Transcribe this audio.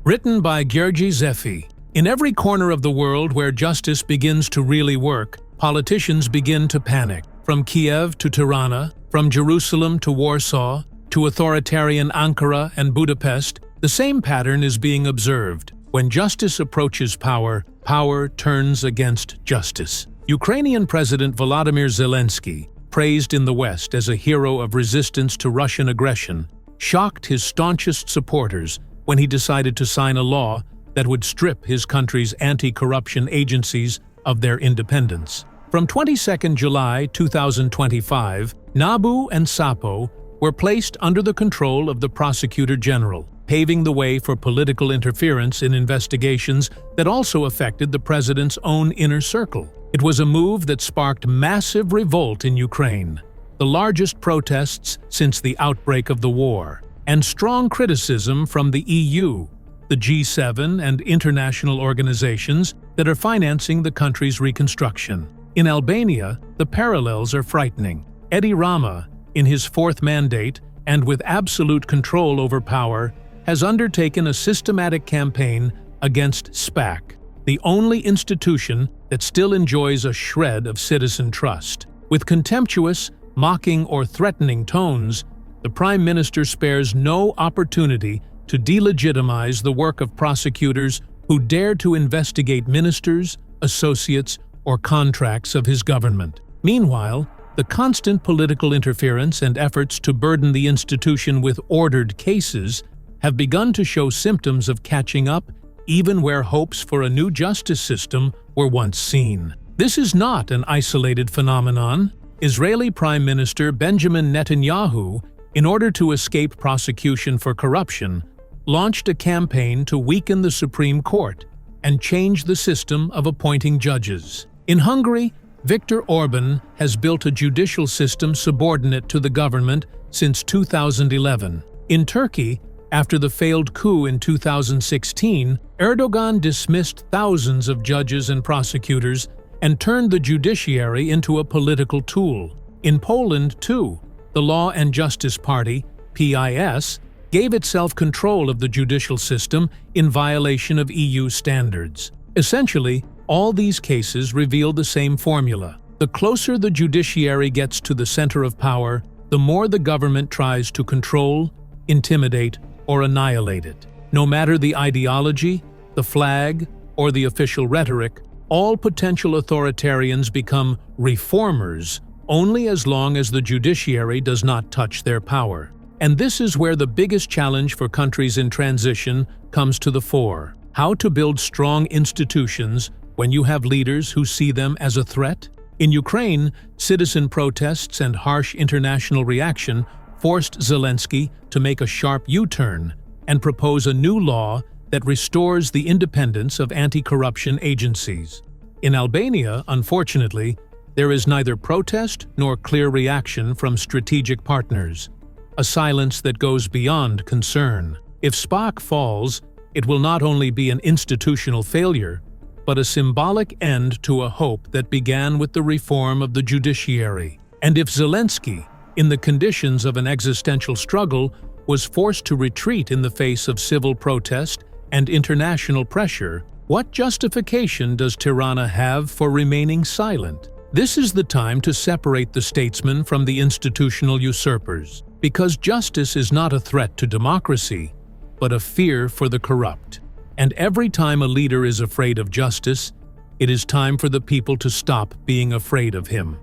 Written by Gheorghe Zefi. In every corner of the world where justice begins to really work, politicians begin to panic. From Kiev to Tirana, from Jerusalem to Warsaw, to authoritarian Ankara and Budapest, the same pattern is being observed. When justice approaches power, power turns against justice. Ukrainian President Volodymyr Zelensky, praised in the West as a hero of resistance to Russian aggression, shocked his staunchest supporters when he decided to sign a law that would strip his country's anti-corruption agencies of their independence. From 22 July 2025, NABU and SAPO were placed under the control of the Prosecutor General, paving the way for political interference in investigations that also affected the president's own inner circle. It was a move that sparked massive revolt in Ukraine, the largest protests since the outbreak of the war, and strong criticism from the EU, the G7 and international organizations that are financing the country's reconstruction. In Albania, the parallels are frightening. Edi Rama, in his fourth mandate and with absolute control over power, has undertaken a systematic campaign against SPAK, the only institution that still enjoys a shred of citizen trust. With contemptuous, mocking, or threatening tones, the Prime Minister spares no opportunity to delegitimize the work of prosecutors who dare to investigate ministers, associates, or contracts of his government. Meanwhile, the constant political interference and efforts to burden the institution with ordered cases have begun to show symptoms of catching up, even where hopes for a new justice system were once seen. This is not an isolated phenomenon. Israeli Prime Minister Benjamin Netanyahu, in order to escape prosecution for corruption, launched a campaign to weaken the Supreme Court and change the system of appointing judges. In Hungary, Viktor Orban has built a judicial system subordinate to the government since 2011. In Turkey, after the failed coup in 2016, Erdogan dismissed thousands of judges and prosecutors and turned the judiciary into a political tool. In Poland, too, the Law and Justice Party, PIS, gave itself control of the judicial system in violation of EU standards. Essentially, all these cases reveal the same formula. The closer the judiciary gets to the center of power, the more the government tries to control, intimidate, or annihilate it. No matter the ideology, the flag, or the official rhetoric, all potential authoritarians become reformers only as long as the judiciary does not touch their power. And this is where the biggest challenge for countries in transition comes to the fore. How to build strong institutions when you have leaders who see them as a threat? In Ukraine, citizen protests and harsh international reaction forced Zelensky to make a sharp U-turn and propose a new law that restores the independence of anti-corruption agencies. In Albania, unfortunately, there is neither protest nor clear reaction from strategic partners, a silence that goes beyond concern. If SPAK falls, it will not only be an institutional failure, but a symbolic end to a hope that began with the reform of the judiciary. And if Zelensky, in the conditions of an existential struggle, was forced to retreat in the face of civil protest and international pressure, what justification does Tirana have for remaining silent? This is the time to separate the statesman from the institutional usurpers, because justice is not a threat to democracy, but a fear for the corrupt. And every time a leader is afraid of justice, it is time for the people to stop being afraid of him.